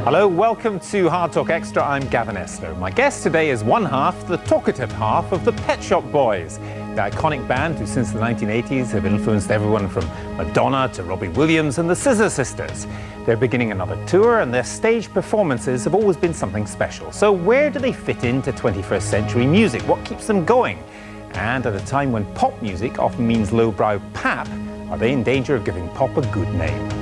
Hello, welcome to Hard Talk Extra. I'm Gavin Esler. My guest today is one half, the talkative half of the Pet Shop Boys, the iconic band who since the 1980s have influenced everyone from Madonna to Robbie Williams and the Scissor Sisters. They're beginning another tour and their stage performances have always been something special. So where do they fit into 21st century music? What keeps them going? And at a time when pop music often means lowbrow pap, are they in danger of giving pop a good name?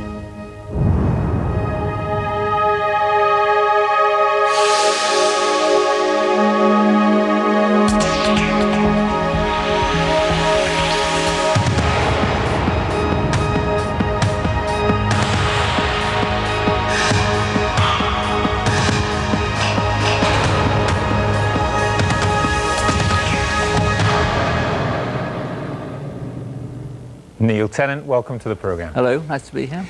Neil Tennant, welcome to the programme. Hello, nice to be here.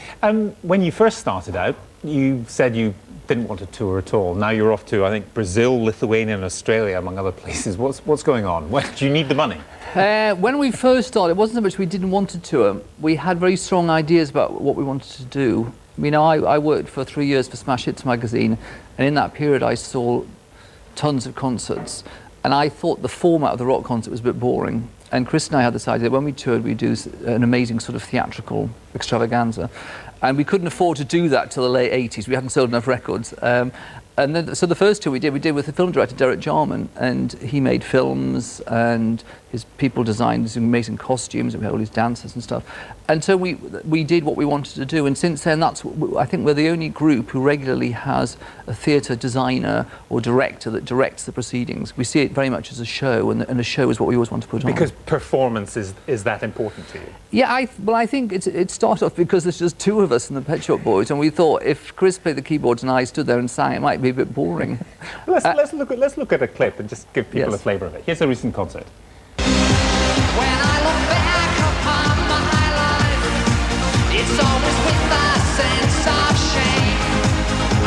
When you first started out, you said you didn't want to tour at all. Now you're off to, I think, Brazil, Lithuania and Australia, among other places. What's going on? Do you need the money? When we first started, it wasn't so much we didn't want to tour. We had very strong ideas about what we wanted to do. You know, I worked for 3 years for Smash Hits magazine, and in that period I saw tons of concerts, and I thought the format of the rock concert was a bit boring. And Chris and I had this idea that when we toured, we'd do an amazing sort of theatrical extravaganza. And we couldn't afford to do that till the late 80s. We hadn't sold enough records. And then, so the first tour we did with the film director, Derek Jarman, and he made films, and his people designed these amazing costumes, and we had all these dancers and stuff. And so we did what we wanted to do, and since then, I think we're the only group who regularly has a theatre designer or director that directs the proceedings. We see it very much as a show, and a show is what we always want to put on. Because performance is that important to you? Yeah, I think it started off because there's just two of us in the Pet Shop Boys, and we thought if Chris played the keyboards and I stood there and sang, it might be a bit boring. Let's look at a clip and just give people a flavour of it. Here's a recent concert. When I look back upon my life, it's always with a sense of shame.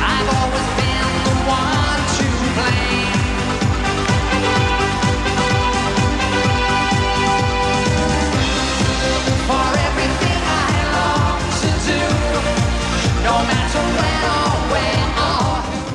I've always been the one to blame. For everything I long to do, no matter when or where or who.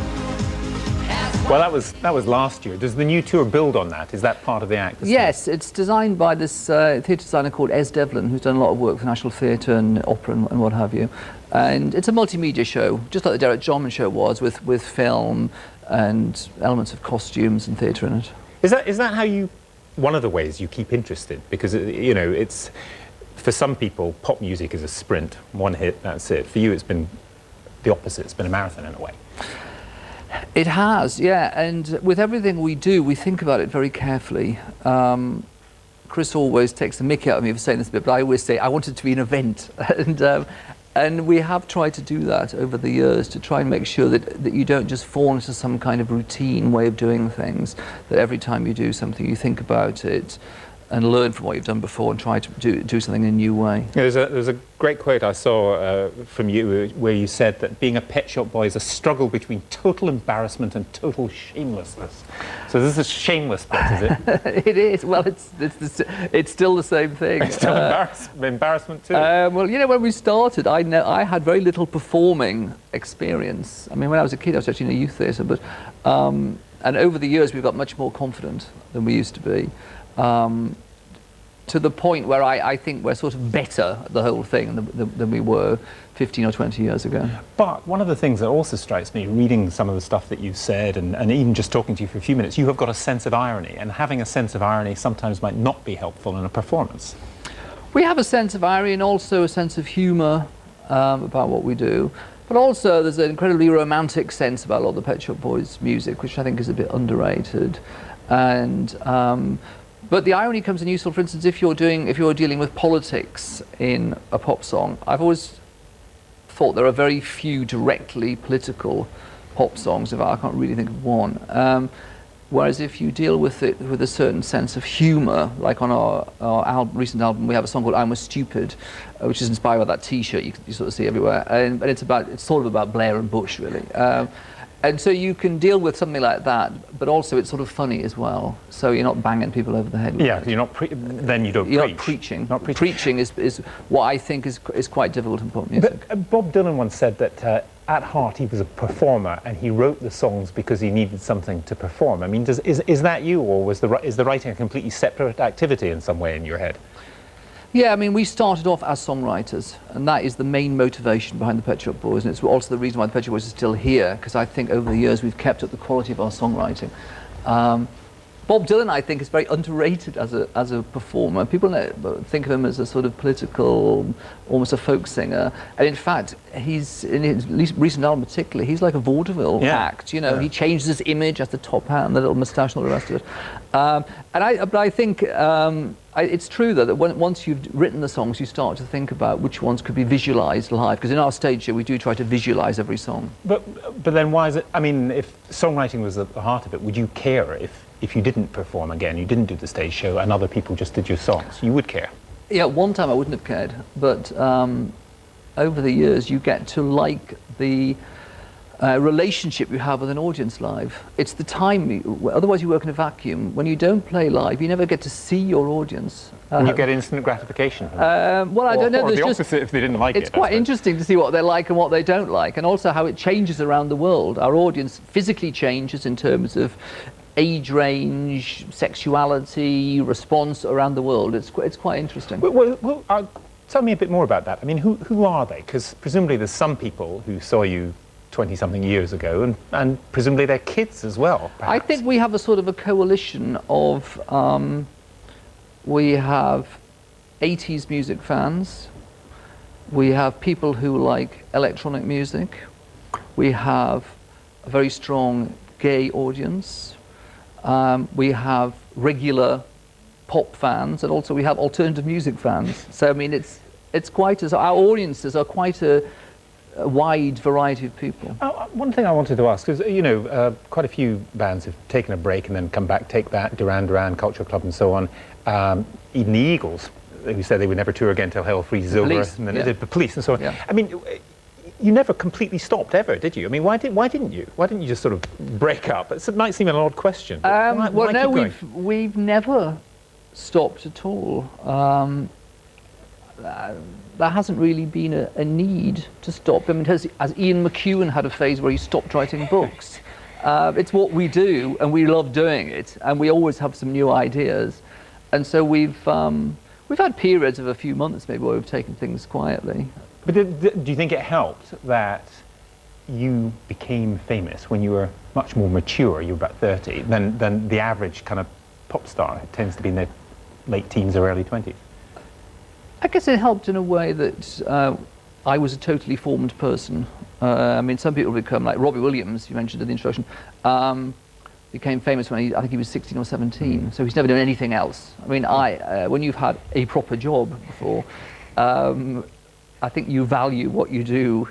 Well, that was last year. Does the new tour build on that? Is that part of the act? Yes, it's designed by this theatre designer called Devlin, who's done a lot of work for National Theatre and opera and what have you. And it's a multimedia show, just like the Derek Jarman show was, with film and elements of costumes and theatre in it. Is that how you? One of the ways you keep interested, because you know it's for some people pop music is a sprint, one hit, that's it. For you, it's been the opposite. It's been a marathon in a way. It has, yeah, and with everything we do, we think about it very carefully. Chris always takes the mickey out of me for saying this a bit, but I always say, I want it to be an event. And we have tried to do that over the years, to try and make sure that you don't just fall into some kind of routine way of doing things, that every time you do something, you think about it and learn from what you've done before and try to do something in a new way. Yeah, there's a great quote I saw from you where you said that being a Pet Shop Boy is a struggle between total embarrassment and total shamelessness. So this is a shameless bit, is it? It is. Well, it's still the same thing. It's still embarrassment too? Well, you know, when we started, I had very little performing experience. I mean, when I was a kid, I was actually in a youth theatre, but and over the years, we've got much more confident than we used to be. To the point where I think we're sort of better at the whole thing than we were 15 or 20 years ago. But one of the things that also strikes me, reading some of the stuff that you've said, and even just talking to you for a few minutes, you have got a sense of irony, and having a sense of irony sometimes might not be helpful in a performance. We have a sense of irony and also a sense of humour about what we do. But also there's an incredibly romantic sense about a lot of the Pet Shop Boys music, which I think is a bit underrated. And but the irony comes in useful, for instance, if you're dealing with politics in a pop song. I've always thought there are very few directly political pop songs. In fact, I can't really think of one. Whereas if you deal with it with a certain sense of humour, like on our recent album, we have a song called "I Was Stupid," which is inspired by that T-shirt you sort of see everywhere, and it's sort of about Blair and Bush, really. And so you can deal with something like that, but also it's sort of funny as well. So you're not banging people over the head with Yeah, it. you're not. Then you don't You're preach. not preaching. Not preaching. Preaching is what I think is quite difficult in pop music. But Bob Dylan once said that at heart he was a performer, and he wrote the songs because he needed something to perform. I mean, is that you, or is the writing a completely separate activity in some way in your head? Yeah, I mean, we started off as songwriters, and that is the main motivation behind the Pet Shop Boys, and it's also the reason why the Pet Shop Boys are still here, because I think over the years we've kept up the quality of our songwriting. Bob Dylan, I think, is very underrated as a performer. People think of him as a sort of political, almost a folk singer, and in fact, he's in his recent album particularly, he's like a vaudeville act. You know, he changes his image, has the top hat and the little moustache and all the rest of it. But I think it's true though that once you've written the songs, you start to think about which ones could be visualised live. Because in our stage show, we do try to visualise every song. But then why is it? I mean, if songwriting was at the heart of it, would you care if you didn't perform again, you didn't do the stage show, and other people just did your songs? You would care. Yeah, at one time I wouldn't have cared, but over the years you get to like the relationship you have with an audience live. It's the time, otherwise you work in a vacuum. When you don't play live, you never get to see your audience. And you get instant gratification. Well, I don't know. Or There's the just, opposite if they didn't like it. it's quite interesting to see what they like and what they don't like, and also how it changes around the world. Our audience physically changes in terms of age range, sexuality, response around the world. It's quite interesting. Well, tell me a bit more about that. I mean, who are they? Because presumably there's some people who saw you 20-something years ago, and presumably they're kids as well, perhaps. I think we have a sort of a coalition of, we have 80s music fans, we have people who like electronic music, we have a very strong gay audience, we have regular pop fans, and also we have alternative music fans. So I mean, it's quite our audiences are quite a wide variety of people. One thing I wanted to ask is, quite a few bands have taken a break and then come back, Take That, Duran Duran, Culture Club and so on. Even the Eagles, who said they would never tour again till Hell Freezes Over, and then the Police and so on. Yeah. I mean, you never completely stopped ever, did you? I mean, why didn't you? Why didn't you just sort of break up? It might seem an odd question. Well, no, we've never stopped at all. There hasn't really been a need to stop. I mean, as Ian McEwan had a phase where he stopped writing books. It's what we do, and we love doing it, and we always have some new ideas. And so we've had periods of a few months maybe where we've taken things quietly. But do you think it helped that you became famous when you were much more mature, you were about 30, than the average kind of pop star who tends to be in their late teens or early 20s? I guess it helped in a way that I was a totally formed person. I mean, some people become, like Robbie Williams, you mentioned in the introduction, became famous when I think he was 16 or 17, so he's never done anything else. I mean, when you've had a proper job before, I think you value what you do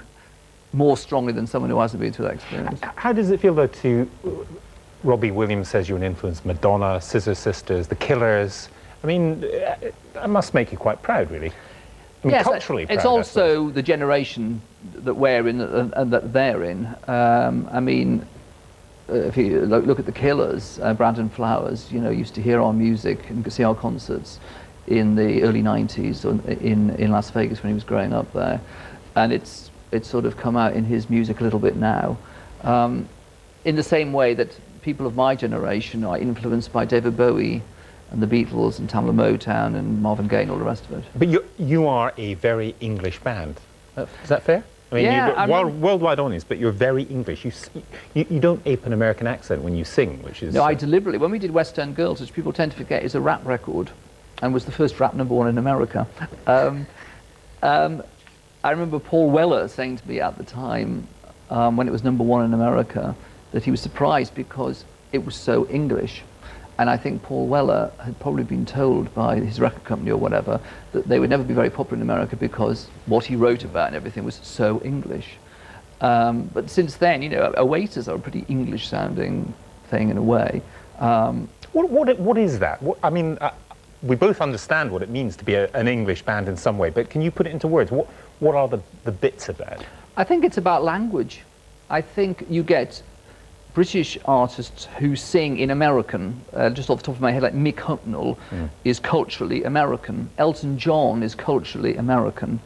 more strongly than someone who hasn't been through that experience. How does it feel, though, Robbie Williams says you're an influence, Madonna, Scissor Sisters, The Killers. I mean, that must make you quite proud, really. I mean, yes, culturally proud. It's also the generation that we're in and that they're in. I mean, if you look at The Killers, Brandon Flowers, used to hear our music and see our concerts in the early 90s in Las Vegas when he was growing up there. And it's sort of come out in his music a little bit now. In the same way that people of my generation are influenced by David Bowie and the Beatles and Tamla Motown and Marvin Gaye and all the rest of it. But you are a very English band. Is that fair? I mean, yeah, worldwide audience, but you're very English. You don't ape an American accent when you sing, which is... No, I deliberately, when we did West End Girls, which people tend to forget is a rap record, and was the first rap #1 in America. I remember Paul Weller saying to me at the time, when it was #1 in America, that he was surprised because it was so English. And I think Paul Weller had probably been told by his record company or whatever that they would never be very popular in America because what he wrote about and everything was so English. But since then, Oasis are a pretty English-sounding thing in a way. What is that? We both understand what it means to be an English band in some way, but can you put it into words? What are the bits of that? I think it's about language. I think you get British artists who sing in American, just off the top of my head, like Mick Hucknall is culturally American. Elton John is culturally American.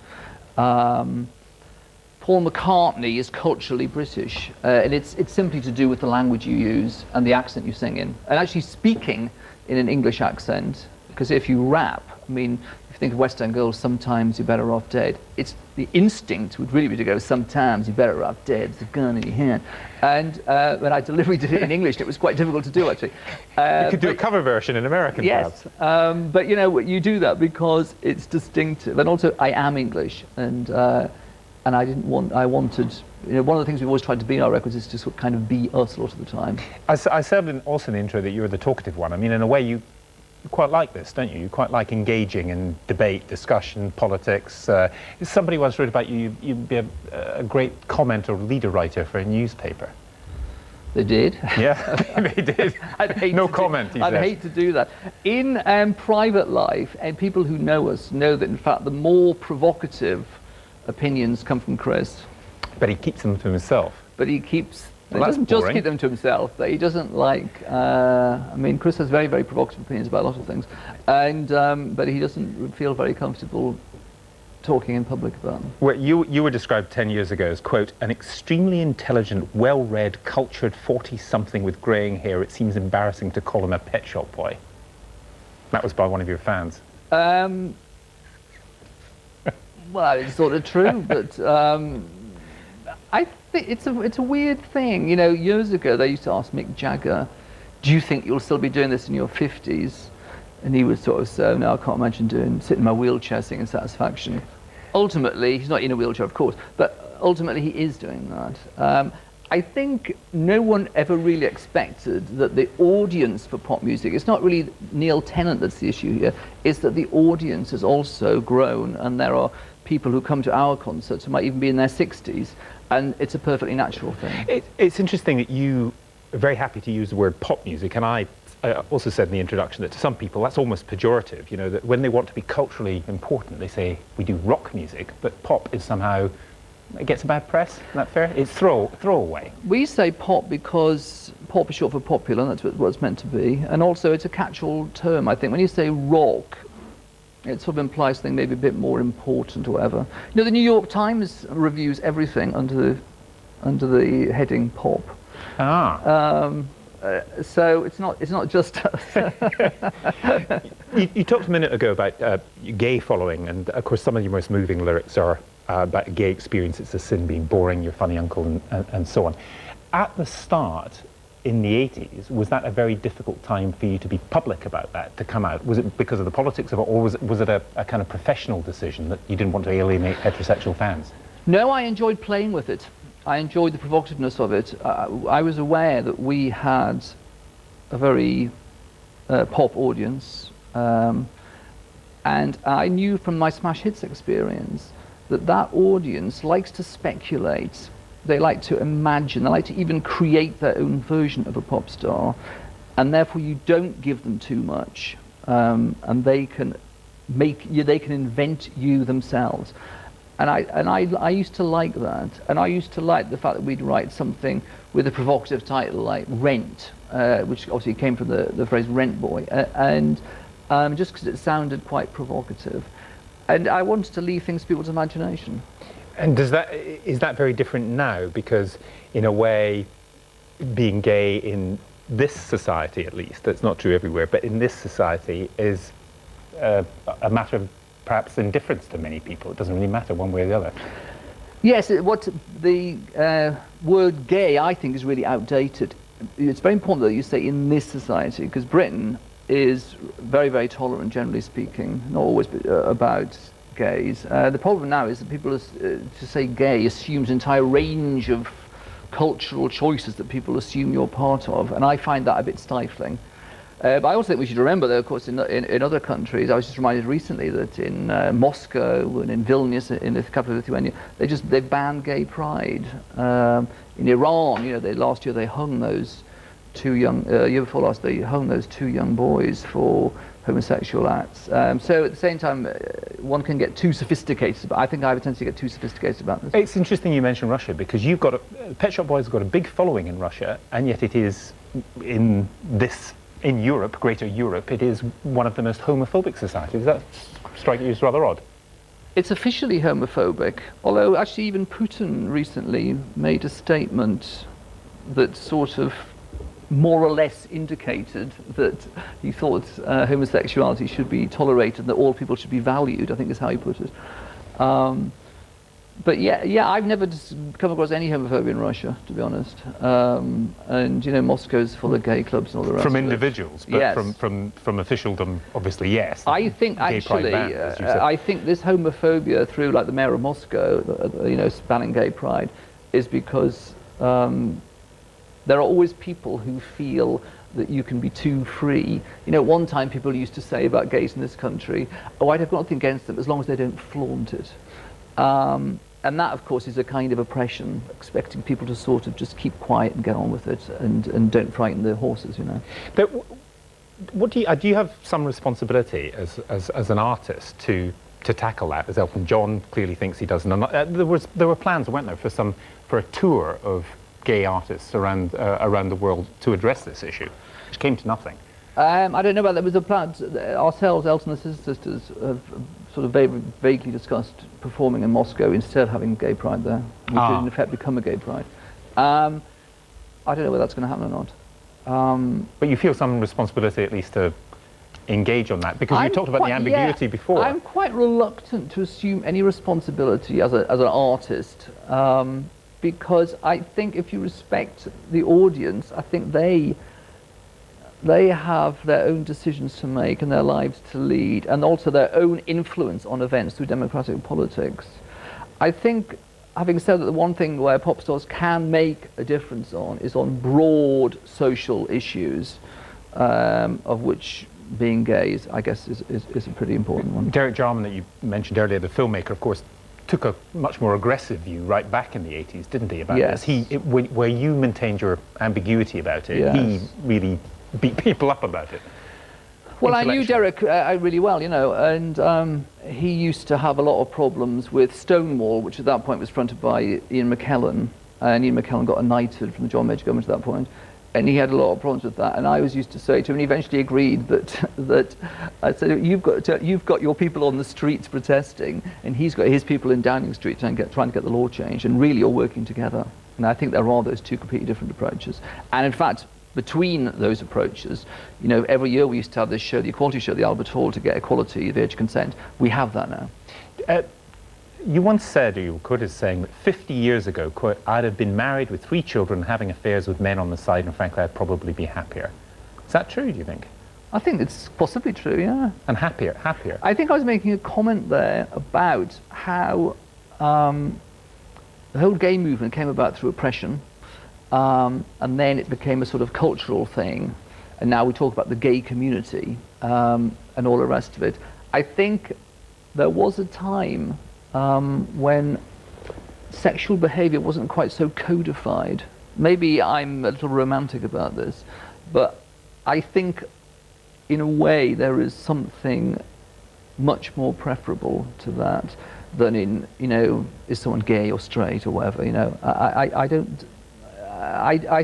Paul McCartney is culturally British, and it's simply to do with the language you use and the accent you sing in, and actually speaking in an English accent. Because if you rap, I mean, if you think of West End girls, sometimes you're better off dead. It's the instinct would really be to go, sometimes you're better off dead. It's a gun in your hand. And when I deliberately did it in English, it was quite difficult to do actually. You could do a cover version in American, yes, perhaps. But you know, you do that because it's distinctive, and also I am English, and I wanted, you know, one of the things we've always tried to be in our records is to sort of kind of be us a lot of the time. I said also in the intro that you were the talkative one. I mean, in a way, you quite like this, don't you? You quite like engaging in debate, discussion, politics. Somebody once wrote about you, you'd be a great comment or leader writer for a newspaper. They did. Yeah, they did. No comment, I'd hate to do that. In private life, and people who know us know that, in fact, the more provocative opinions come from Chris. But he keeps them to himself. But he keeps... Well, he doesn't boring. just keep them to himself, but he doesn't like... I mean, Chris has very, very provocative opinions about a lot of things, and but he doesn't feel very comfortable talking in public about them. Well, you were described 10 years ago as, quote, an extremely intelligent, well-read, cultured 40-something with greying hair. It seems embarrassing to call him a Pet Shop Boy. That was by one of your fans. Well, it's sort of true, but I think it's a weird thing. You know, years ago they used to ask Mick Jagger, "Do you think you'll still be doing this in your 50s?" And he would sort of say, "No, I can't imagine sitting in my wheelchair singing Satisfaction." Ultimately, he's not in a wheelchair, of course, but ultimately he is doing that. I think no one ever really expected that the audience for pop music, it's not really Neil Tennant that's the issue here, it's that the audience has also grown, and there are people who come to our concerts who might even be in their 60s, and it's a perfectly natural thing. It's interesting that you are very happy to use the word pop music, and I also said in the introduction that to some people that's almost pejorative, you know, that when they want to be culturally important, they say we do rock music, but pop is somehow, it gets a bad press. Is that fair? It's throwaway. We say pop because pop is short for popular, and that's what it's meant to be, and also it's a catch-all term, I think. When you say rock, it sort of implies something maybe a bit more important or whatever. You know, the New York Times reviews everything under the heading pop. So it's not just us. You talked a minute ago about gay following, and of course some of your most moving lyrics are about a gay experience. It's a sin being boring, your funny uncle, and so on. At the start, in the 80s, was that a very difficult time for you to be public about that, to come out? Was it because of the politics of it, or was it a kind of professional decision that you didn't want to alienate heterosexual fans? No, I enjoyed playing with it. I enjoyed the provocativeness of it. I was aware that we had a very pop audience, and I knew from my Smash Hits experience that audience likes to speculate. They like to imagine, they like to even create their own version of a pop star, and therefore you don't give them too much, and they can invent you themselves. And I used to like that, and I used to like the fact that we'd write something with a provocative title like Rent, which obviously came from the phrase rent boy, and just because it sounded quite provocative. And I wanted to leave things to people's imagination. And is that very different now? Because in a way, being gay in this society, at least, that's not true everywhere, but in this society is a matter of perhaps indifference to many people. It doesn't really matter one way or the other. Yes, what the word gay, I think, is really outdated. It's very important that you say in this society, because Britain is very, very tolerant, generally speaking, not always about gays. The problem now is that people, to say gay assumes an entire range of cultural choices that people assume you're part of, and I find that a bit stifling. But I also think we should remember that, of course, in other countries, I was just reminded recently that in Moscow and in Vilnius, in the capital of Lithuania, they've banned gay pride. In Iran, you know, last year they hung those two young, year before last, they hung those two young boys for homosexual acts. So at the same time, one can get too sophisticated. But I think I have a tendency to get too sophisticated about this. It's interesting you mentioned Russia, because you've got Pet Shop Boys have got a big following in Russia, and yet it is in Europe, Greater Europe, it is one of the most homophobic societies. Does that strike you as rather odd? It's officially homophobic, although actually even Putin recently made a statement that sort of more or less indicated that he thought homosexuality should be tolerated and that all people should be valued, I think is how he put it. But yeah, I've never come across any homophobia in Russia, to be honest. And you know, Moscow's full of gay clubs and all the rest From of it. individuals, but Yes. from officialdom, obviously, yes. I think Gay pride actually, ban, as you said. I think this homophobia through like the mayor of Moscow, you know, banning gay pride, is because there are always people who feel that you can be too free. You know, one time people used to say about gays in this country, oh, I'd have got nothing against them as long as they don't flaunt it. And that, of course, is a kind of oppression, expecting people to sort of just keep quiet and get on with it and don't frighten the horses, you know. But what do you have some responsibility as an artist to tackle that, as Elton John clearly thinks he does? And there were plans, weren't there, for a tour of gay artists around the world to address this issue, which came to nothing. I don't know about that. There was a plan. Ourselves, Elton and his sisters, have sort of vaguely discussed performing in Moscow instead of having gay pride there, which would in effect become a gay pride. I don't know whether that's going to happen or not. But you feel some responsibility at least to engage on that, because you talked about the ambiguity before. I'm quite reluctant to assume any responsibility as an artist, because I think if you respect the audience, I think they have their own decisions to make and their lives to lead, and also their own influence on events through democratic politics. I think, having said that, the one thing where pop stars can make a difference is on broad social issues, of which being gay is, I guess, is a pretty important one. Derek Jarman, that you mentioned earlier, the filmmaker, of course, took a much more aggressive view right back in the 80s, didn't he, about Yes. this? Where you maintained your ambiguity about it, Yes. he really beat people up about it. Well, I knew Intellectually. Derek really well, you know, and he used to have a lot of problems with Stonewall, which at that point was fronted by Ian McKellen, and Ian McKellen got a knighthood from the John Major government at that point, and he had a lot of problems with that. And I was used to say to him, and he eventually agreed that I said, you've got your people on the streets protesting, and he's got his people in Downing Street trying to get the law changed, and really you're working together. And I think there are those two completely different approaches. And in fact, between those approaches, you know, every year we used to have this show, the Equality Show, at the Albert Hall, to get equality of age of consent. We have that now. You once said, or you were quoted as saying, that 50 years ago, quote, I'd have been married with 3 children, having affairs with men on the side, and frankly, I'd probably be happier. Is that true, do you think? I think it's possibly true, yeah. And happier. I think I was making a comment there about how the whole gay movement came about through oppression, and then it became a sort of cultural thing, and now we talk about the gay community and all the rest of it. I think there was a time when sexual behavior wasn't quite so codified. Maybe I'm a little romantic about this, but I think in a way there is something much more preferable to that than in, you know, is someone gay or straight or whatever, you know. I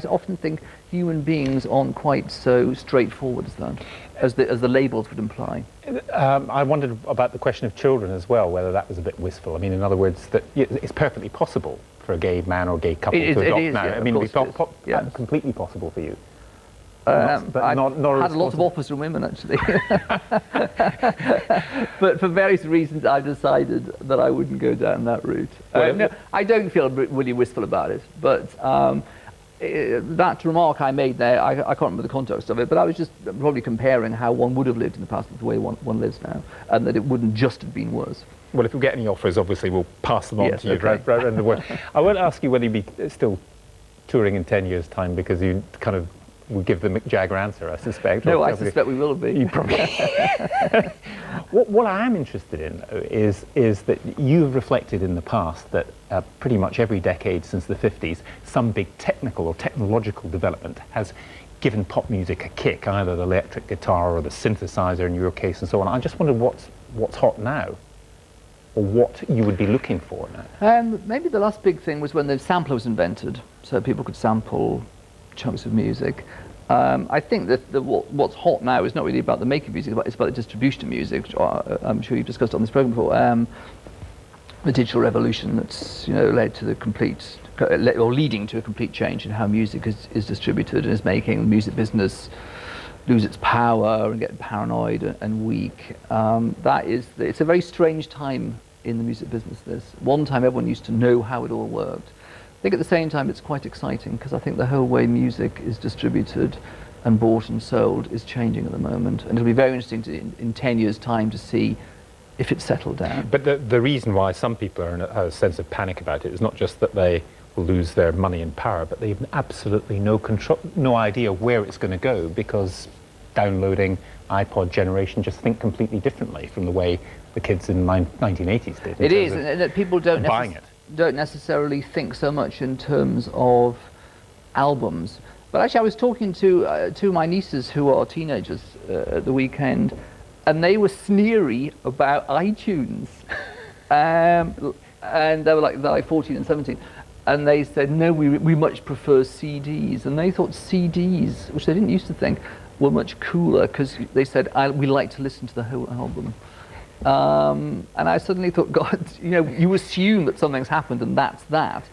often think human beings aren't quite so straightforward as that, as the labels would imply. I wondered about the question of children as well, whether that was a bit wistful. I mean, in other words, that it's perfectly possible for a gay man or gay couple to adopt now. Yeah, I mean, it's completely possible for you. I've had a lot of responsible. offers from women, actually. But for various reasons, I've decided that I wouldn't go down that route. No, I don't feel really wistful about it, but that remark I made there, I can't remember the context of it, but I was just probably comparing how one would have lived in the past with the way one lives now, and that it wouldn't just have been worse. Well, if we get any offers, obviously we'll pass them on Yes, to you okay. right around the world. I won't ask you whether you'd be still touring in 10 years' time, because you kind of will give the Mick Jagger answer, I suspect. No, I suspect we will be. You probably. What I am interested in is that you've reflected in the past that pretty much every decade since the 50s, some big technical or technological development has given pop music a kick, either the electric guitar or the synthesizer in your case and so on. I just wondered what's hot now, or what you would be looking for now. Maybe the last big thing was when the sampler was invented, so people could sample chunks of music. I think that what's hot now is not really about the making of music, it's about the distribution of music, which I'm sure you've discussed on this program before. The digital revolution that's led to the complete, or leading to a complete change in how music is distributed, and is making the music business lose its power and get paranoid and weak. It's a very strange time in the music business. This one time everyone used to know how it all worked. I think at the same time it's quite exciting, because I think the whole way music is distributed and bought and sold is changing at the moment, and it'll be very interesting in 10 years' time to see if it's settled down. But the reason why some people are in a sense of panic about it is not just that they will lose their money and power, but they have absolutely no idea where it's going to go, because downloading iPod generation just think completely differently from the way the kids in the 1980s did. It is, and that people don't necessarily think so much in terms of albums. But actually I was talking to two of my nieces who are teenagers at the weekend, and they were sneery about iTunes. And they were like 14 and 17. And they said, no, we much prefer CDs. And they thought CDs, which they didn't used to think, were much cooler, because they said, we like to listen to the whole album. And I suddenly thought, God, you assume that something's happened and that's that.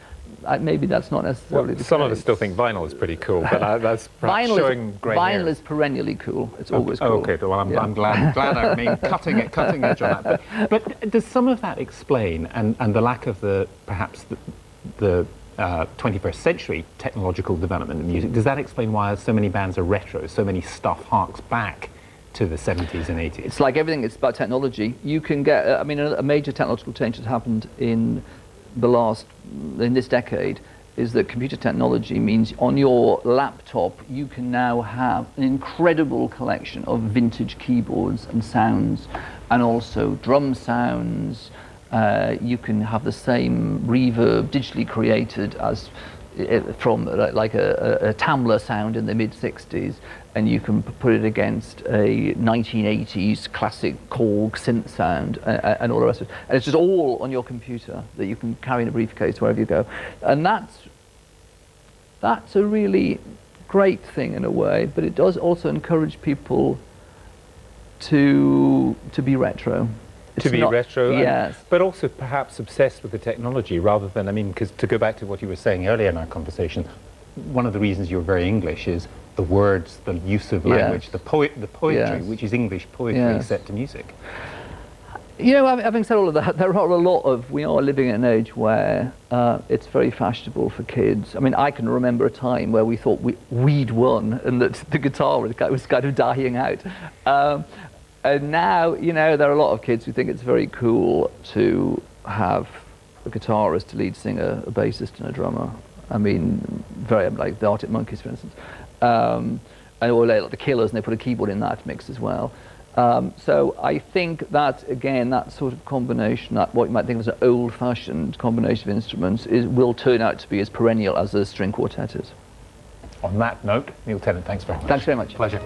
Maybe that's not necessarily the case. Some of us still think vinyl is pretty cool, but that's perhaps showing grey hair. Vinyl is perennially cool. It's always cool. Okay, well, I'm glad I mean, cutting edge on that. But does some of that explain, and the lack of perhaps the 21st century technological development in music, does that explain why so many bands are retro, so many stuff harks back to the 70s and 80s? It's like everything, it's about technology. You can get, a major technological change that's happened in this decade is that computer technology means on your laptop you can now have an incredible collection of vintage keyboards and sounds, and also drum sounds. You can have the same reverb digitally created as from like a Tamla sound in the mid-60s, and you can put it against a 1980s classic Korg synth sound and all the rest of it. And it's just all on your computer that you can carry in a briefcase wherever you go. And that's a really great thing in a way, but it does also encourage people to be retro. Retro, yes. But also perhaps obsessed with the technology rather than, because to go back to what you were saying earlier in our conversation, one of the reasons you're very English is the words, the use of language, yes. the poetry, yes. which is English poetry yes. set to music. Having said all of that, we are living in an age where it's very fashionable for kids. I can remember a time where we thought we'd won and that the guitar was kind of dying out. And now, there are a lot of kids who think it's very cool to have a guitarist, a lead singer, a bassist and a drummer. Very like the Arctic Monkeys, for instance. Or like the Killers, and they put a keyboard in that mix as well. So I think that, again, that sort of combination, that what you might think of as an old-fashioned combination of instruments, will turn out to be as perennial as a string quartet is. On that note, Neil Tennant, thanks very much. Thanks very much. Pleasure.